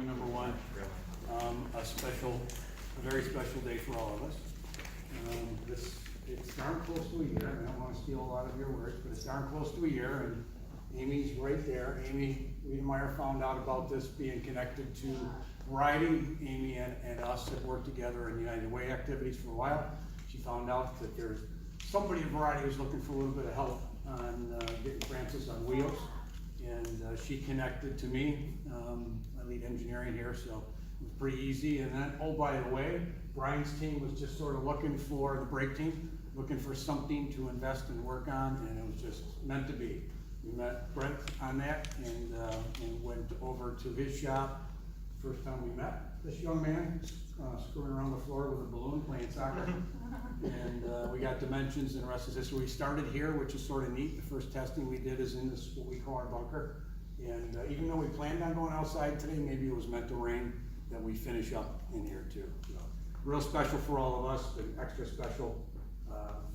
Number one, a very special day for all of us. It's darn close to a year, and I don't want to steal a lot of your words, but it's darn close to a year, and Amy's right there. Amy Wiedemeyer found out about this being connected to riding. Amy and us have worked together in United Way activities for a while. She found out that there's somebody in Variety who's looking for a little bit of help on getting Francis on wheels, and she connected to me. I lead engineering here, so it was pretty easy. And then, oh, by the way, Brian's team was just sort of looking for the brake team, looking for something to invest and work on, and it was just meant to be. We met Brent on that and went over to his shop. First time we met this young man, screwing around the floor with a balloon playing soccer. And we got dimensions, and the rest is history. We started here, which is sort of neat. The first testing we did is in this, what we call our bunker. And even though we planned on going outside today, maybe it was meant to rain, that we finish up in here too. So, real special for all of us, but extra special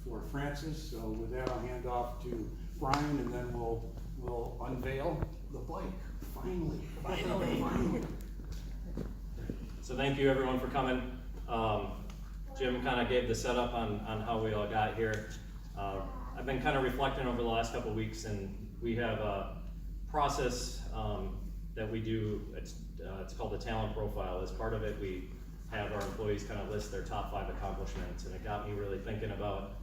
for Francis. So with that, I'll hand off to Brian, and then we'll unveil the bike. Finally. So thank you everyone for coming. Jim kind of gave the setup on how we all got here. I've been kind of reflecting over the last couple of weeks, and we have a process that we do. It's called the talent profile. As part of it, we have our employees kind of list their top 5 accomplishments, and it got me really thinking about,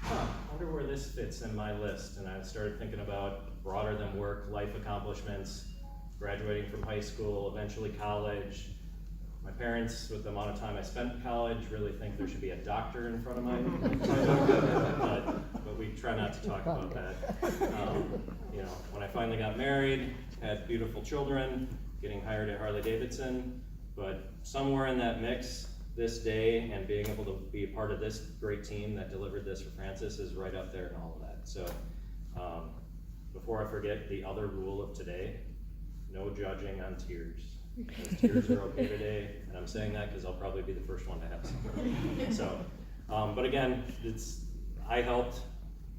I wonder where this fits in my list. And I started thinking about broader than work, life accomplishments, graduating from high school, eventually college. My parents, with the amount of time I spent in college, really think there should be a doctor in front of my but we try not to talk about that. You know, when I finally got married, had beautiful children, getting hired at Harley-Davidson, but somewhere in that mix, this day and being able to be a part of this great team that delivered this for Francis is right up there and all of that. So before I forget, the other rule of today, no judging on tears. Tears are okay today, and I'm saying that because I'll probably be the first one to have some. So, but again, I helped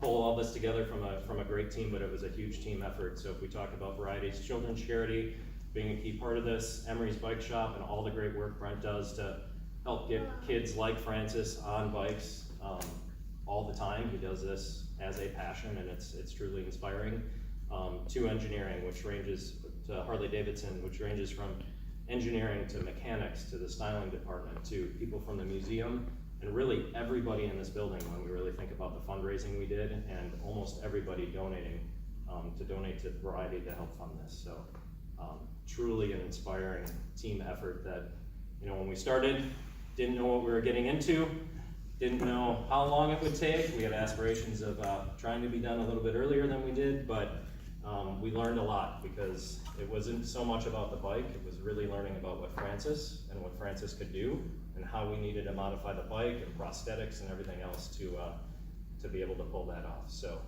pull all this together from a great team, but it was a huge team effort. So if we talk about Variety's children's charity being a key part of this, Emerys bike shop, and all the great work Brent does to help get kids like Francis on bikes all the time. He does this as a passion, and it's truly inspiring. To engineering, which ranges to Harley-Davidson, which ranges from engineering to mechanics to the styling department to people from the museum, and really everybody in this building when we really think about the fundraising we did, and almost everybody donating to donate to Variety to help fund this. So truly an inspiring team effort that, you know, when we started, didn't know what we were getting into, didn't know how long it would take. We had aspirations of trying to be done a little bit earlier than we did, but we learned a lot because it wasn't so much about the bike, it was really learning about what Francis could do and how we needed to modify the bike and prosthetics and everything else to be able to pull that off. So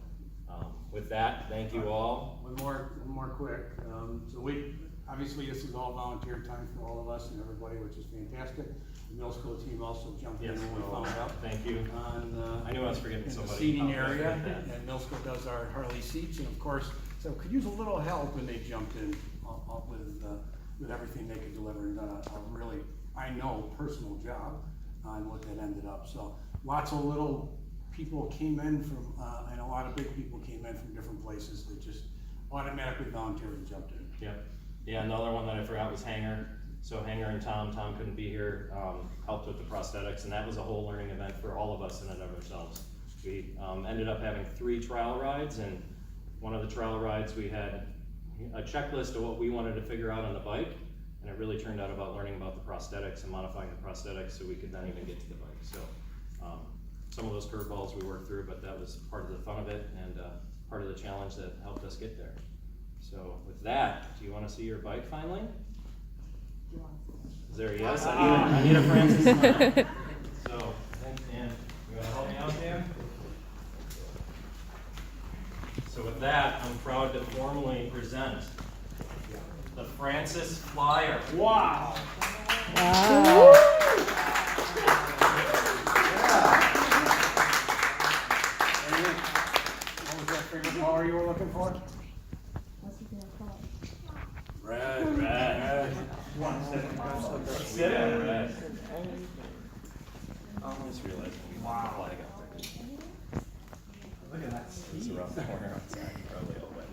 with that, thank you all. One more quick. So obviously this is all volunteer time for all of us and everybody, which is fantastic. The middle school team also jumped in when we found out. Thank you. I knew I was forgetting somebody. The seating area, and middle school does our Harley seats, and of course, so could use a little help, and they jumped in with everything they could deliver, and done a really, I know, personal job on what that ended up. So lots of little people came in from, and a lot of big people came in from different places that just automatically volunteered and jumped in. Yep. Yeah, another one that I forgot was Hanger. So Hanger and Tom couldn't be here, helped with the prosthetics, and that was a whole learning event for all of us in and of ourselves. We ended up having 3 trial rides, and one of the trial rides we had a checklist of what we wanted to figure out on the bike, and it really turned out about learning about the prosthetics and modifying the prosthetics so we could then even get to the bike. So some of those curveballs we worked through, but that was part of the fun of it and part of the challenge that helped us get there. So with that, do you want to see your bike finally? Is there a yes? I need a Francis smile. So, thanks, Dan. You want to help me out, Dan? So with that, I'm proud to formally present the Francis Flyer. Wow! Wow. What was that favorite color you were looking for? What's he gonna call it? Red. We got red. I just realized we have the flag out there. Look at that. It's around the corner outside, probably all wet.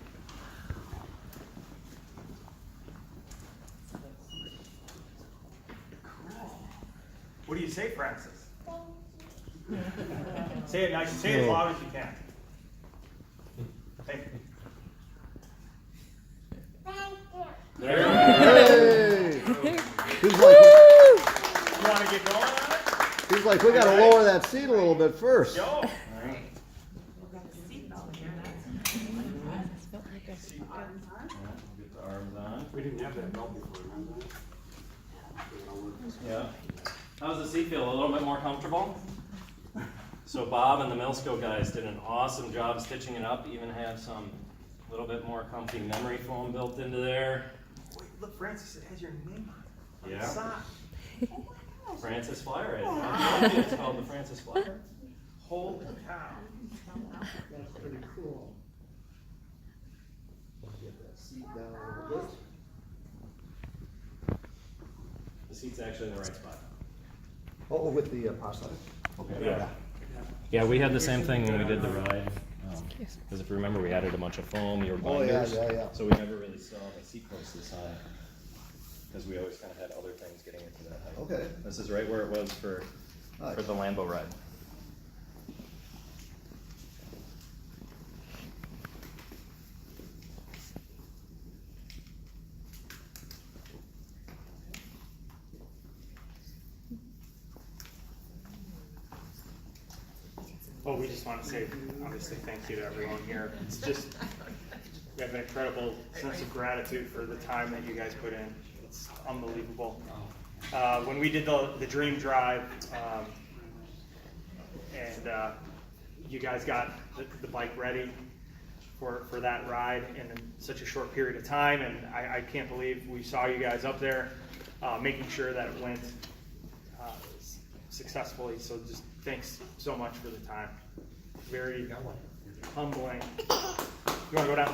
What do you say, Francis? Say it nice. Say it as loud as you can. Thank you. Hey! He's like, You want to get going on it? he's like, we gotta lower that seat a little bit first. Go. Get the arms on. We didn't have that belt before, remember that? Yeah. How does the seat feel? A little bit more comfortable? So Bob and the Milsco guys did an awesome job stitching it up, even have some little bit more comfy memory foam built into there. Wait, look, Francis, it has your name on it. Yeah. Sock. Francis Flyer. It's called the Francis Flyer. Holy cow. That's pretty cool. Get that seat down a little bit. The seat's actually in the right spot. Oh, with the prosthetic? Okay. Yeah. Yeah, we had the same thing when we did the ride. Because if you remember, we added a bunch of foam, your Oh, yeah, binders. yeah, yeah. So we never really saw the seat post this high. Because we always kind of had other things getting into that height. Okay. This is right where it was for Nice. the Lambo ride. Well, we just want to say, obviously, thank you to everyone here. It's just, we have an incredible sense of gratitude for the time that you guys put in. It's unbelievable. When we did the dream drive, and you guys got the bike ready for that ride in such a short period of time, and I can't believe we saw you guys up there making sure that it went successfully. So just thanks so much for the time. Very humbling. You want to go down?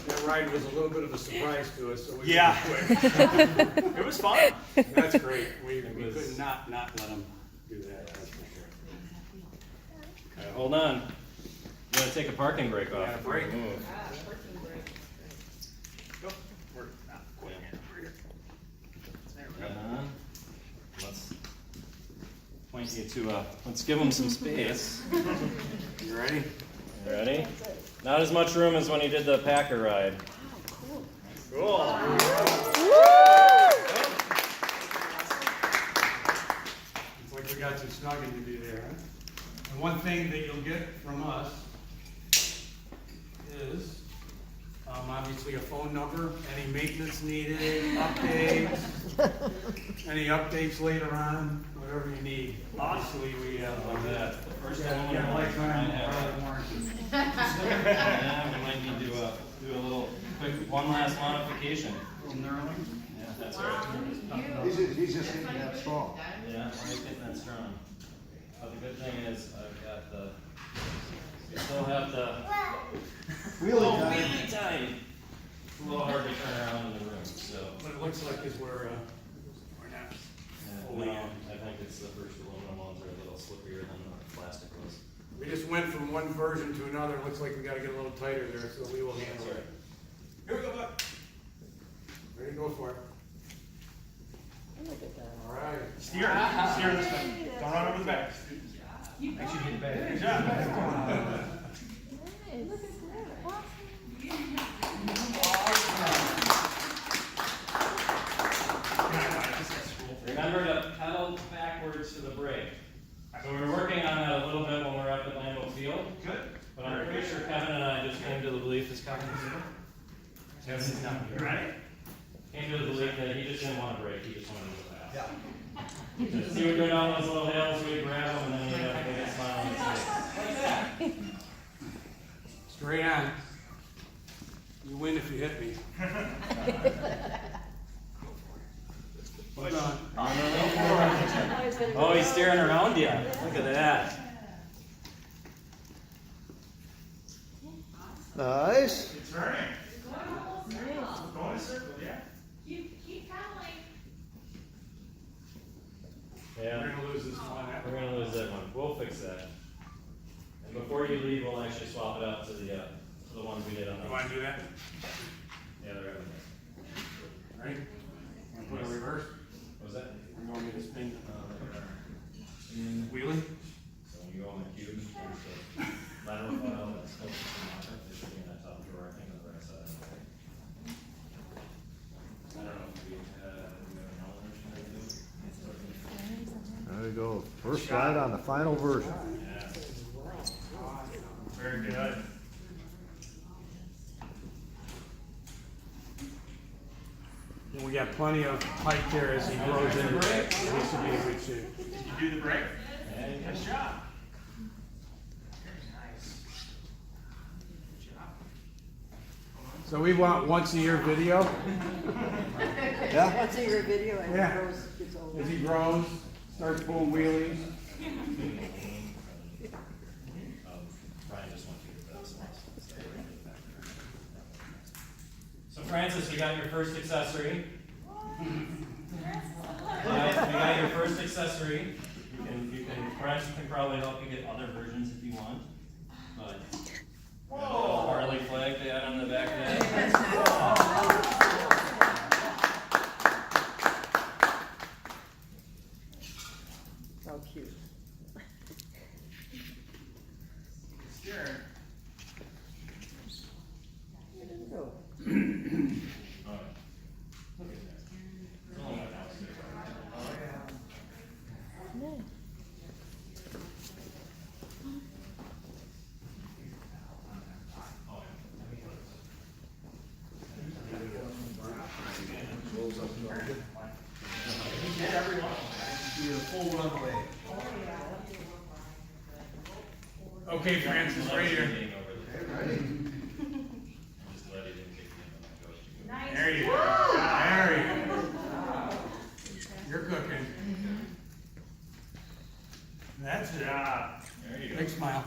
That ride was a little bit of a surprise to us, so we Yeah. quick. It was fun. That's great. We was- could not let them do that, that's for sure. Okay, hold on. You gotta take a parking brake off. Yeah, brake. Move. Go. We're not quite here. We're here. There we Right go. on. Let's point you to let's give them some space. You ready? You ready? Not as much room as when you did the Packer ride. Cool. It's like we got some snugging to do there, huh? And one thing that you'll get from us is, obviously a phone number, any maintenance needed, updates, any updates later on, whatever you need. Obviously, we have Like that. The first one. yeah, lifetime warranty. Yeah, we might need to do a little quick one last modification. Little knurling. Yeah, that's right. He's just getting that strong. Yeah, I'm just getting that strong. But the good thing is I've got still have the Wheelie time. wheelie time. It's a little hard to turn around in the room, so. What it looks like is we're not. Yeah, no, I think it's the first aluminum ones are a little slipperier than the plastic was. We just went from one version to another. It looks like we gotta get a little tighter there, so we will handle it. Here we go, bud. Ready, go for it. All right. Steer this way. Don't run over the back. Make sure you get the back. Good job. Remember to pedal backwards to the brake. So we were working on that a little bit when we were up at Lambeau Field. Good. But I'm pretty sure Kevin and I just came to the belief, is Kevin here? Kevin's not You here. ready? Came to the belief that he just didn't want to brake, he just wanted to go fast. Yeah. He would go down those little hills, we'd grab him, and then he'd have a big smile on his face. Straight on. You win if you hit me. Hold on. Oh, he's staring around you. Look at that. Nice. It's turning. Going Yeah. We're gonna lose this one. We're gonna lose that one. We'll fix that. And before you leave, we'll actually swap it out to the ones we did on the. You wanna do that? Yeah, they're having Ready? Wanna put a reverse? What was that? You want me to spin? Mm, Wheelie? So when you go on the cube, there's a lateral file that's close to the monitor. It should be in that top drawer, I think, on the right side. I don't know if we have an element or something. There you go. First slide on the final version. Yeah. Very good. And we got plenty of height there as he grows into that. So he should be in good shape. Did you do the break? And Nice job. So we want once a year video. Yeah. Once a year video and Yeah. it grows, gets older. As he grows, starts pulling wheelies. Brian just wants you to do that. So Francis, you got your first accessory. Alright, we got your first accessory. Francis can probably help you get other versions if you want. But a little Harley flag to add on the back there. So cute. Scared. Oh. Okay, Francis, right here. There you go. There you go. You're cooking. That's it. Yeah. There you go. Big smile.